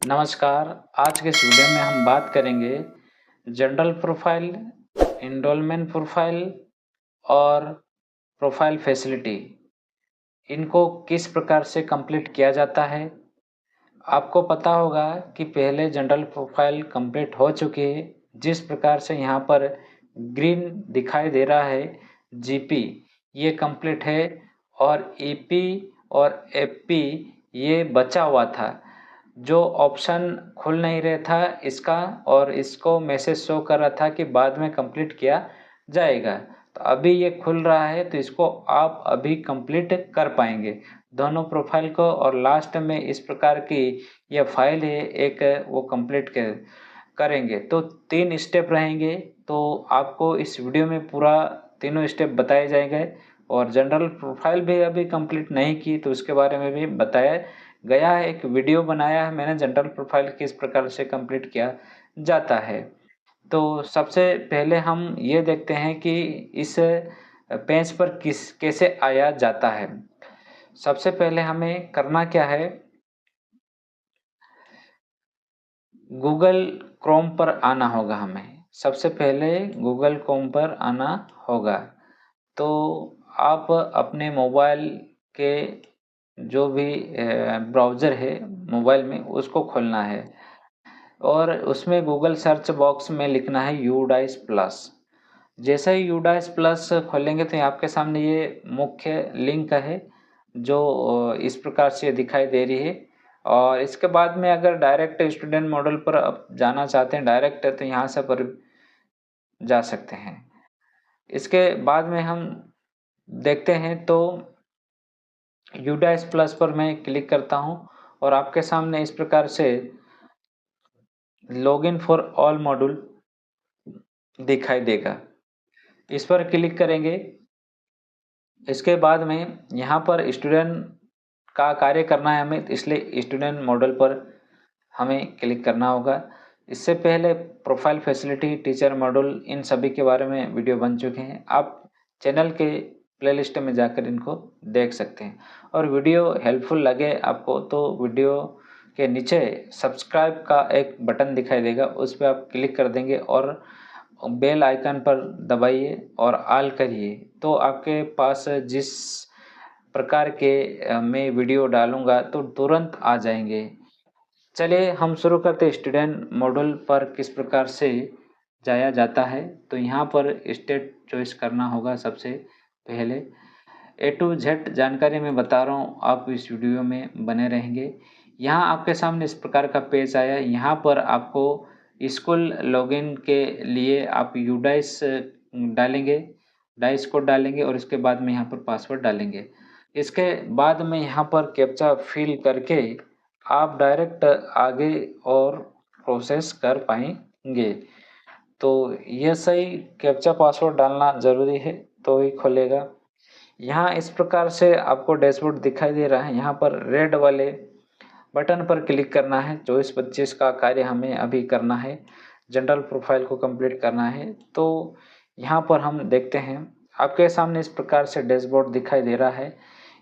नमस्कार। आज के इस वीडियो में हम बात करेंगे जनरल प्रोफाइल, एनरोलमेंट प्रोफाइल और प्रोफाइल फैसिलिटी। इनको किस प्रकार से कंप्लीट किया जाता है। आपको पता होगा कि पहले जनरल प्रोफाइल कंप्लीट हो चुकी है। जिस प्रकार से यहाँ पर ग्रीन दिखाई दे रहा है, जीपी ये कंप्लीट है और ईपी और एफपी ये बचा हुआ था। जो ऑप्शन खुल नहीं रहा था इसका, और इसको मैसेज शो कर रहा था कि बाद में कंप्लीट किया जाएगा। तो अभी ये खुल रहा है, तो इसको आप अभी कंप्लीट कर पाएंगे दोनों प्रोफाइल को। और लास्ट में इस प्रकार की यह फाइल है एक, वो कंप्लीट करेंगे तो 3 स्टेप रहेंगे। तो आपको इस वीडियो में पूरा तीनों स्टेप बताए जाएंगे। और जनरल प्रोफाइल भी अभी कंप्लीट नहीं की तो उसके बारे में भी बताया गया है। एक वीडियो बनाया है मैंने जनरल प्रोफाइल किस प्रकार से कंप्लीट किया जाता है। तो सबसे पहले हम ये देखते हैं कि इस पेज पर कैसे आया जाता है। सबसे पहले हमें करना क्या है, गूगल क्रोम पर आना होगा। हमें सबसे पहले गूगल क्रोम पर आना होगा। तो आप अपने मोबाइल के जो भी ब्राउज़र है मोबाइल में उसको खोलना है और उसमें गूगल सर्च बॉक्स में लिखना है यूडाइस प्लस। जैसे ही यूडाइस प्लस खोलेंगे तो आपके सामने ये मुख्य लिंक है जो इस प्रकार से दिखाई दे रही है। और इसके बाद में अगर डायरेक्ट स्टूडेंट मॉडल पर आप जाना चाहते हैं डायरेक्ट, तो यहाँ से पर जा सकते हैं। इसके बाद में हम देखते हैं तो यूडाइस प्लस पर मैं क्लिक करता हूँ और आपके सामने इस प्रकार से लॉगिन फॉर ऑल मॉड्यूल दिखाई देगा। इस पर क्लिक करेंगे। इसके बाद में यहाँ पर स्टूडेंट का कार्य करना है हमें, इसलिए स्टूडेंट मॉडल पर हमें क्लिक करना होगा। इससे पहले प्रोफाइल फैसिलिटी, टीचर मॉड्यूल, इन सभी के बारे में वीडियो बन चुके हैं। आप चैनल के प्लेलिस्ट में जाकर इनको देख सकते हैं। और वीडियो हेल्पफुल लगे आपको तो वीडियो के नीचे सब्सक्राइब का एक बटन दिखाई देगा, उस पर आप क्लिक कर देंगे और बेल आइकन पर दबाइए और ऑल करिए। तो आपके पास जिस प्रकार के मैं वीडियो डालूंगा तो तुरंत आ जाएंगे। चलिए हम शुरू करते हैं स्टूडेंट मॉड्यूल पर किस प्रकार से जाया जाता है। तो यहाँ पर स्टेट चॉइस करना होगा सबसे पहले। ए टू जेड जानकारी मैं बता रहा हूँ, आप इस वीडियो में बने रहेंगे। यहाँ आपके सामने इस प्रकार का पेज आया। यहाँ पर आपको स्कूल लॉगिन के लिए आप यूडाइस डालेंगे, डाइस कोड डालेंगे और इसके बाद में यहाँ पर पासवर्ड डालेंगे। इसके बाद में यहाँ पर कैप्चा फिल करके आप डायरेक्ट आगे और प्रोसेस कर पाएंगे। तो ये सही कैप्चा पासवर्ड डालना ज़रूरी है तो ही खुलेगा। यहाँ इस प्रकार से आपको डैशबोर्ड दिखाई दे रहा है। यहाँ पर रेड वाले बटन पर क्लिक करना है। 24-25 का कार्य हमें अभी करना है, जनरल प्रोफाइल को कंप्लीट करना है। तो यहाँ पर हम देखते हैं आपके सामने इस प्रकार से डैशबोर्ड दिखाई दे रहा है।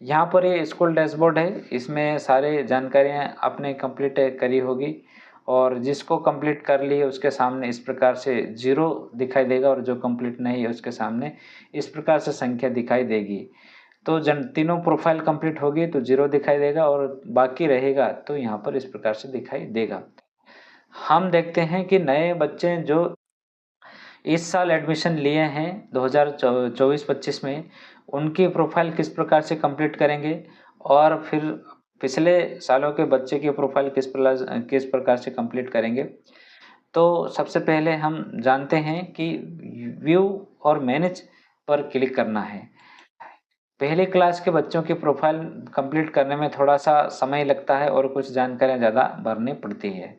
यहाँ पर ये स्कूल डैशबोर्ड है, इसमें सारे जानकारियाँ आपने कंप्लीट करी होगी और जिसको कंप्लीट कर ली है उसके सामने इस प्रकार से 0 दिखाई देगा और जो कंप्लीट नहीं है उसके सामने इस प्रकार से संख्या दिखाई देगी। तो तीनों प्रोफाइल कंप्लीट होगी तो 0 दिखाई देगा और बाकी रहेगा तो यहाँ पर इस प्रकार से दिखाई देगा। हम देखते हैं कि नए बच्चे जो इस साल एडमिशन लिए हैं 2024-25 में, उनकी प्रोफाइल किस प्रकार से कंप्लीट करेंगे और फिर पिछले सालों के बच्चे की प्रोफाइल किस प्रकार से कंप्लीट करेंगे। तो सबसे पहले हम जानते हैं कि व्यू और मैनेज पर क्लिक करना है। पहली क्लास के बच्चों की प्रोफाइल कंप्लीट करने में थोड़ा सा समय लगता है और कुछ जानकारियाँ ज़्यादा भरनी पड़ती है।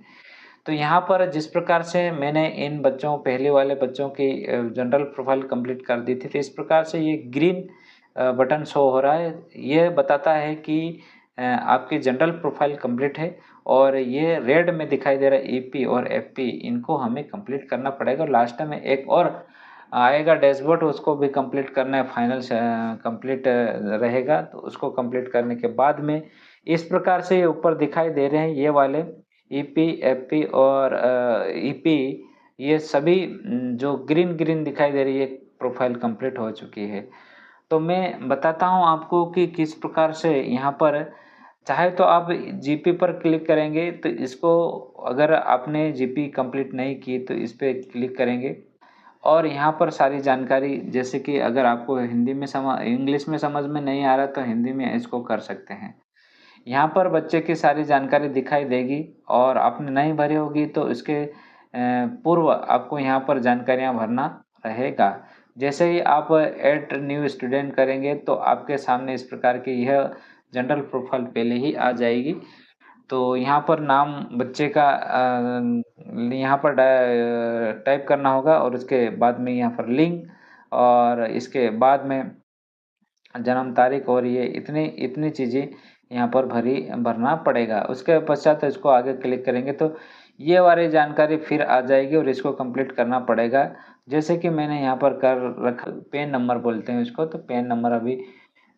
तो यहाँ पर जिस प्रकार से मैंने इन बच्चों पहले वाले बच्चों की जनरल प्रोफाइल कंप्लीट कर दी थी, तो इस प्रकार से ये ग्रीन बटन शो हो रहा है। ये बताता है कि आपकी जनरल प्रोफाइल कंप्लीट है और ये रेड में दिखाई दे रहा है ईपी और एफपी, इनको हमें कंप्लीट करना पड़ेगा। लास्ट में एक और आएगा डैशबोर्ड, उसको भी कंप्लीट करना है। फाइनल कंप्लीट रहेगा तो उसको कंप्लीट करने के बाद में इस प्रकार से ये ऊपर दिखाई दे रहे हैं ये वाले ईपी, एफपी और ईपी, ये सभी जो ग्रीन दिखाई दे रही है, प्रोफाइल कंप्लीट हो चुकी है। तो मैं बताता हूँ आपको कि किस प्रकार से यहाँ पर चाहे तो आप जीपी पर क्लिक करेंगे, तो इसको अगर आपने जीपी कंप्लीट नहीं की तो इस पे क्लिक करेंगे और यहाँ पर सारी जानकारी, जैसे कि अगर आपको हिंदी में इंग्लिश में समझ में नहीं आ रहा तो हिंदी में इसको कर सकते हैं। यहाँ पर बच्चे की सारी जानकारी दिखाई देगी और आपने नहीं भरी होगी तो इसके पूर्व आपको यहाँ पर जानकारियाँ भरना रहेगा। जैसे ही आप ऐड न्यू स्टूडेंट करेंगे तो आपके सामने इस प्रकार की यह जनरल प्रोफाइल पहले ही आ जाएगी। तो यहाँ पर नाम बच्चे का यहाँ पर टाइप करना होगा और उसके बाद में यहाँ पर लिंग और इसके बाद में जन्म तारीख और ये इतनी इतनी चीज़ें यहाँ पर भरना पड़ेगा। उसके पश्चात इसको आगे क्लिक करेंगे तो ये वाली जानकारी फिर आ जाएगी और इसको कंप्लीट करना पड़ेगा। जैसे कि मैंने यहाँ पर कर रखा, पैन नंबर बोलते हैं इसको, तो पैन नंबर अभी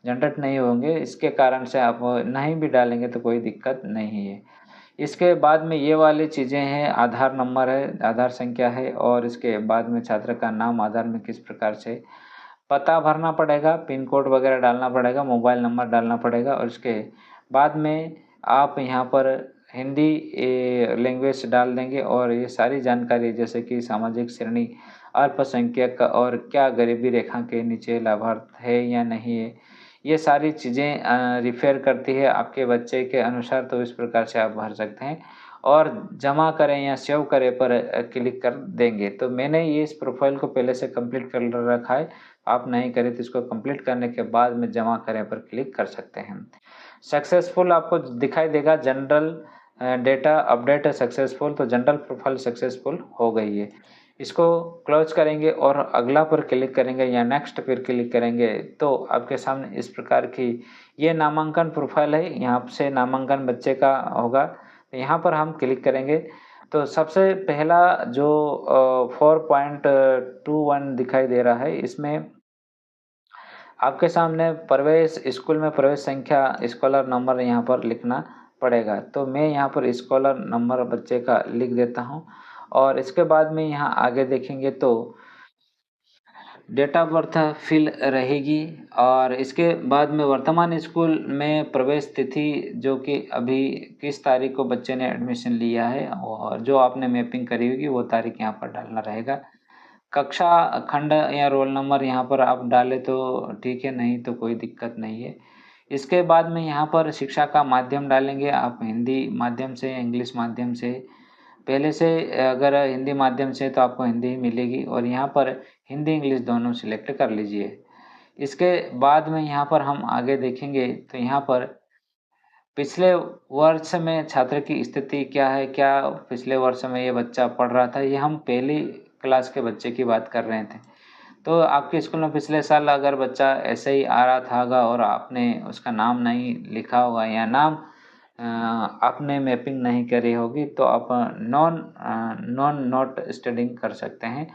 जनरेट नहीं होंगे, इसके कारण से आप नहीं भी डालेंगे तो कोई दिक्कत नहीं है। इसके बाद में ये वाली चीज़ें हैं, आधार नंबर है, आधार संख्या है और इसके बाद में छात्र का नाम आधार में किस प्रकार से, पता भरना पड़ेगा, पिन कोड वगैरह डालना पड़ेगा, मोबाइल नंबर डालना पड़ेगा और उसके बाद में आप यहाँ पर हिंदी लैंग्वेज डाल देंगे और ये सारी जानकारी जैसे कि सामाजिक श्रेणी, अल्पसंख्यक और क्या गरीबी रेखा के नीचे लाभार्थ है या नहीं है, ये सारी चीज़ें रिफ़ेर करती है आपके बच्चे के अनुसार, तो इस प्रकार से आप भर सकते हैं और जमा करें या सेव करें पर क्लिक कर देंगे। तो मैंने ये इस प्रोफ़ाइल को पहले से कंप्लीट कर रखा है, आप नहीं करें तो इसको कंप्लीट करने के बाद में जमा करें पर क्लिक कर सकते हैं। सक्सेसफुल आपको दिखाई देगा, जनरल डेटा अपडेट सक्सेसफुल, तो जनरल प्रोफाइल सक्सेसफुल हो गई है। इसको क्लोज करेंगे और अगला पर क्लिक करेंगे या नेक्स्ट पर क्लिक करेंगे तो आपके सामने इस प्रकार की ये नामांकन प्रोफाइल है, यहाँ से नामांकन बच्चे का होगा। तो यहाँ पर हम क्लिक करेंगे तो सबसे पहला जो 4.21 दिखाई दे रहा है, इसमें आपके सामने प्रवेश स्कूल में प्रवेश संख्या, स्कॉलर नंबर यहाँ पर लिखना पड़ेगा। तो मैं यहाँ पर स्कॉलर नंबर बच्चे का लिख देता हूँ और इसके बाद में यहाँ आगे देखेंगे तो डेट ऑफ बर्थ फिल रहेगी और इसके बाद में वर्तमान स्कूल में प्रवेश तिथि, जो कि अभी किस तारीख को बच्चे ने एडमिशन लिया है और जो आपने मैपिंग करी होगी वो तारीख यहाँ पर डालना रहेगा। कक्षा, खंड या रोल नंबर यहाँ पर आप डालें तो ठीक है, नहीं तो कोई दिक्कत नहीं है। इसके बाद में यहाँ पर शिक्षा का माध्यम डालेंगे, आप हिंदी माध्यम से, इंग्लिश माध्यम से, पहले से अगर हिंदी माध्यम से तो आपको हिंदी ही मिलेगी और यहाँ पर हिंदी इंग्लिश दोनों सिलेक्ट कर लीजिए। इसके बाद में यहाँ पर हम आगे देखेंगे तो यहाँ पर पिछले वर्ष में छात्र की स्थिति क्या है, क्या पिछले वर्ष में ये बच्चा पढ़ रहा था, ये हम पहली क्लास के बच्चे की बात कर रहे थे। तो आपके स्कूल में पिछले साल अगर बच्चा ऐसे ही आ रहा था और आपने उसका नाम नहीं लिखा होगा या नाम आपने मैपिंग नहीं करी होगी तो आप नॉन नॉट स्टडिंग कर सकते हैं।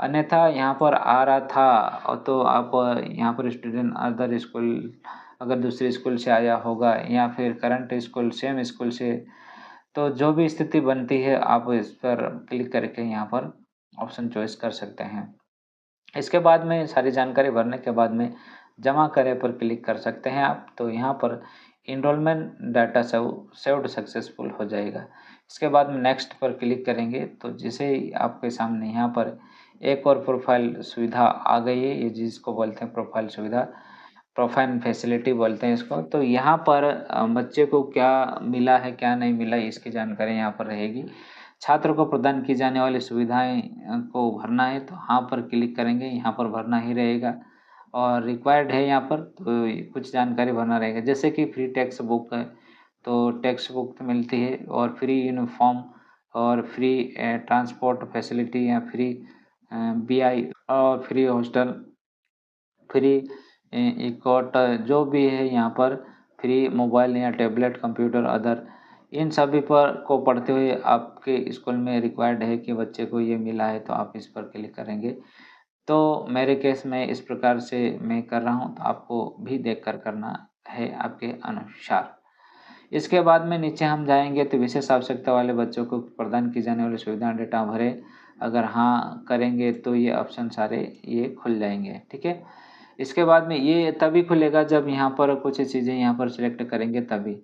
अन्यथा यहाँ पर आ रहा था तो आप यहाँ पर स्टूडेंट अदर स्कूल, अगर दूसरे स्कूल से आया होगा या फिर करंट स्कूल सेम स्कूल से, तो जो भी स्थिति बनती है आप इस पर क्लिक करके यहाँ पर ऑप्शन चॉइस कर सकते हैं। इसके बाद में सारी जानकारी भरने के बाद में जमा करें पर क्लिक कर सकते हैं आप। तो यहाँ पर इनरोलमेंट डाटा सेव्ड सक्सेसफुल हो जाएगा। इसके बाद में नेक्स्ट पर क्लिक करेंगे तो जैसे ही आपके सामने यहाँ पर एक और प्रोफाइल सुविधा आ गई है, ये जिसको बोलते हैं प्रोफाइल सुविधा, प्रोफाइल फैसिलिटी बोलते हैं इसको। तो यहाँ पर बच्चे को क्या मिला है, क्या नहीं मिला है, इसकी जानकारी यहाँ पर रहेगी। छात्र को प्रदान की जाने वाली सुविधाएं को भरना है तो हाँ पर क्लिक करेंगे, यहाँ पर भरना ही रहेगा और रिक्वायर्ड है यहाँ पर तो कुछ जानकारी भरना रहेगा, जैसे कि फ्री टेक्स्ट बुक है तो टेक्स्ट बुक मिलती है और फ्री यूनिफॉर्म और फ्री ट्रांसपोर्ट फैसिलिटी या फ्री बीआई और फ्री हॉस्टल, फ्री इकोट जो भी है यहाँ पर, फ्री मोबाइल या टैबलेट कंप्यूटर अदर, इन सभी पर को पढ़ते हुए आपके स्कूल में रिक्वायर्ड है कि बच्चे को ये मिला है तो आप इस पर क्लिक करेंगे। तो मेरे केस में इस प्रकार से मैं कर रहा हूँ, तो आपको भी देखकर करना है आपके अनुसार। इसके बाद में नीचे हम जाएँगे तो विशेष आवश्यकता वाले बच्चों को प्रदान की जाने वाली सुविधा डेटा भरें। अगर हाँ करेंगे तो ये ऑप्शन सारे ये खुल जाएँगे, ठीक है। इसके बाद में ये तभी खुलेगा जब यहाँ पर कुछ चीज़ें यहाँ पर सिलेक्ट करेंगे तभी।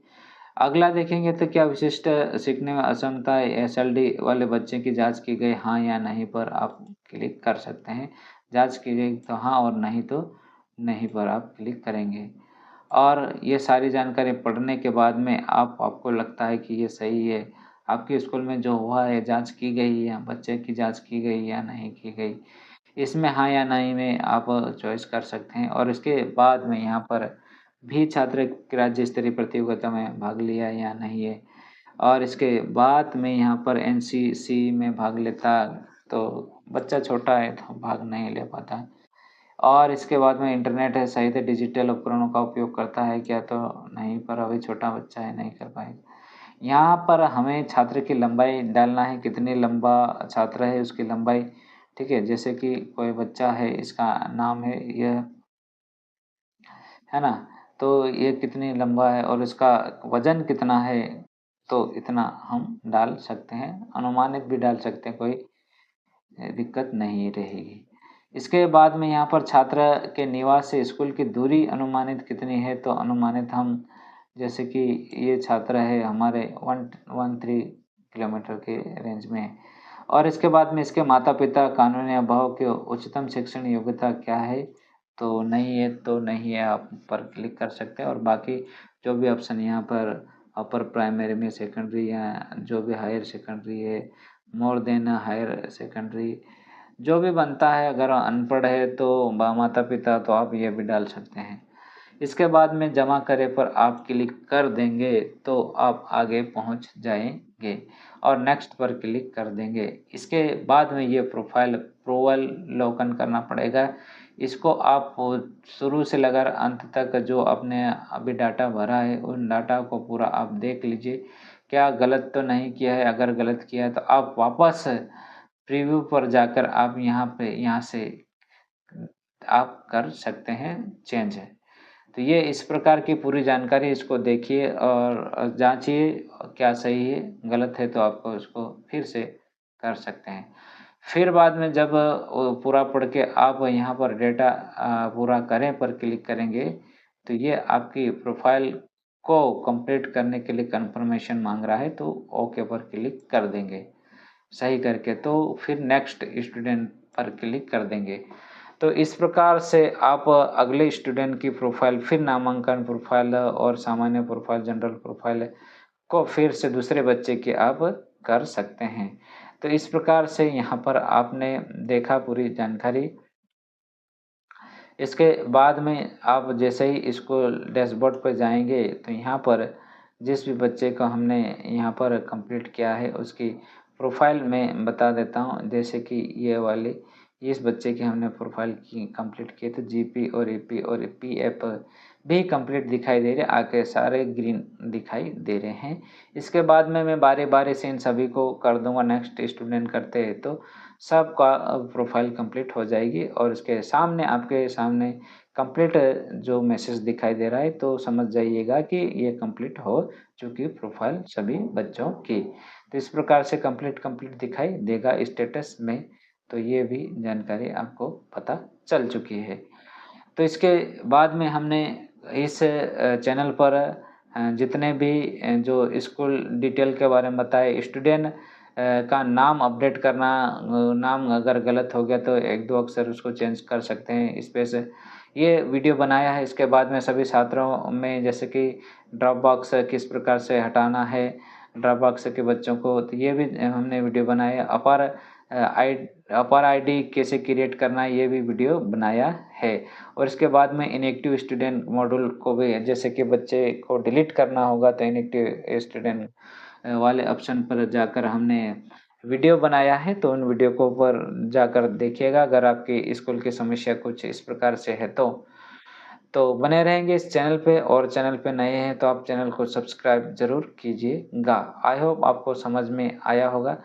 अगला देखेंगे तो क्या विशिष्ट सीखने में असमता एसएलडी वाले बच्चे की जाँच की गई हाँ या नहीं पर आप क्लिक कर सकते हैं। जाँच की गई तो हाँ और नहीं तो नहीं पर आप क्लिक करेंगे। और ये सारी जानकारी पढ़ने के बाद में आपको लगता है कि ये सही है, आपके स्कूल में जो हुआ है जाँच की गई है, बच्चे की जाँच की गई या नहीं की गई, इसमें हाँ या नहीं में आप चॉइस कर सकते हैं और इसके बाद में यहाँ पर भी छात्र राज्य स्तरीय प्रतियोगिता में भाग लिया या नहीं है और इसके बाद में यहाँ पर एनसीसी में भाग लेता तो बच्चा छोटा है तो भाग नहीं ले पाता। और इसके बाद में इंटरनेट है सही से डिजिटल उपकरणों का उपयोग करता है क्या तो नहीं पर अभी छोटा बच्चा है नहीं कर पाएगा। यहाँ पर हमें छात्र की लंबाई डालना है कितनी लंबा छात्र है उसकी लंबाई, ठीक है। जैसे कि कोई बच्चा है इसका नाम है यह, है ना? तो ये कितनी लंबा है और इसका वज़न कितना है, तो इतना हम डाल सकते हैं, अनुमानित भी डाल सकते हैं, कोई दिक्कत नहीं रहेगी। इसके बाद में यहाँ पर छात्र के निवास से स्कूल की दूरी अनुमानित कितनी है, तो अनुमानित हम जैसे कि ये छात्र है हमारे 113 किलोमीटर के रेंज में है। और इसके बाद में इसके माता-पिता कानूनी अभाव के उच्चतम शिक्षण योग्यता क्या है? तो नहीं है, तो नहीं है आप पर क्लिक कर सकते हैं और बाकी जो भी ऑप्शन यहाँ पर अपर प्राइमरी में सेकेंडरी या जो भी हायर सेकेंडरी है, मोर देन हायर सेकेंडरी जो भी बनता है अगर अनपढ़ है तो माता-पिता तो आप ये भी डाल सकते हैं। इसके बाद में जमा करे पर आप क्लिक कर देंगे तो आप आगे पहुंच जाएंगे और नेक्स्ट पर क्लिक कर देंगे। इसके बाद में ये प्रोफाइल अवलोकन करना पड़ेगा। इसको आप शुरू से लेकर अंत तक जो आपने अभी डाटा भरा है उन डाटा को पूरा आप देख लीजिए। क्या गलत तो नहीं किया है? अगर गलत किया है तो आप वापस प्रीव्यू पर जाकर आप यहाँ से आप कर सकते हैं चेंज। तो ये इस प्रकार की पूरी जानकारी इसको देखिए और जाँचिए क्या सही है, गलत है तो आपको उसको फिर से कर सकते हैं। फिर बाद में जब वो पूरा पढ़ के आप यहाँ पर डेटा पूरा करें पर क्लिक करेंगे, तो ये आपकी प्रोफ़ाइल को कंप्लीट करने के लिए कन्फर्मेशन माँग रहा है, तो ओके पर क्लिक कर देंगे। सही करके तो फिर नेक्स्ट स्टूडेंट पर क्लिक कर देंगे। तो इस प्रकार से आप अगले स्टूडेंट की प्रोफ़ाइल फिर नामांकन प्रोफ़ाइल और सामान्य प्रोफ़ाइल, जनरल प्रोफ़ाइल को फिर से दूसरे बच्चे की आप कर सकते हैं। तो इस प्रकार से यहाँ पर आपने देखा पूरी जानकारी। इसके बाद में आप जैसे ही इसको डैशबोर्ड पर जाएँगे तो यहाँ पर जिस भी बच्चे को हमने यहाँ पर कंप्लीट किया है उसकी प्रोफ़ाइल मैं बता देता हूँ। जैसे कि ये वाली इस बच्चे की हमने प्रोफ़ाइल की कंप्लीट की तो जीपी और ईपी और पीएफ भी कंप्लीट दिखाई दे रहे, आगे सारे ग्रीन दिखाई दे रहे हैं। इसके बाद में मैं बारी-बारी से इन सभी को कर दूँगा नेक्स्ट स्टूडेंट करते हैं तो सबका प्रोफ़ाइल कंप्लीट हो जाएगी और इसके सामने आपके सामने कंप्लीट जो मैसेज दिखाई दे रहा है तो समझ जाइएगा कि ये कंप्लीट हो चुकी प्रोफ़ाइल सभी बच्चों की। तो इस प्रकार से कंप्लीट दिखाई देगा स्टेटस में, तो ये भी जानकारी आपको पता चल चुकी है। तो इसके बाद में हमने इस चैनल पर जितने भी जो स्कूल डिटेल के बारे में बताए, स्टूडेंट का नाम अपडेट करना, नाम अगर गलत हो गया तो 1-2 अक्षर उसको चेंज कर सकते हैं, स्पेस ये वीडियो बनाया है। इसके बाद में सभी छात्रों में जैसे कि ड्रॉप बॉक्स किस प्रकार से हटाना है, ड्रॉप बॉक्स के बच्चों को, तो ये भी हमने वीडियो बनाया है। अपर आईडी कैसे क्रिएट करना है, ये भी वीडियो बनाया है। और इसके बाद में इनएक्टिव स्टूडेंट मॉड्यूल को भी जैसे कि बच्चे को डिलीट करना होगा तो इनएक्टिव स्टूडेंट वाले ऑप्शन पर जाकर हमने वीडियो बनाया है, तो उन वीडियो को पर जाकर देखिएगा अगर आपकी स्कूल की समस्या कुछ इस प्रकार से है तो। तो बने रहेंगे इस चैनल पे और चैनल पे नए हैं तो आप चैनल को सब्सक्राइब ज़रूर कीजिएगा। आई होप आपको समझ में आया होगा।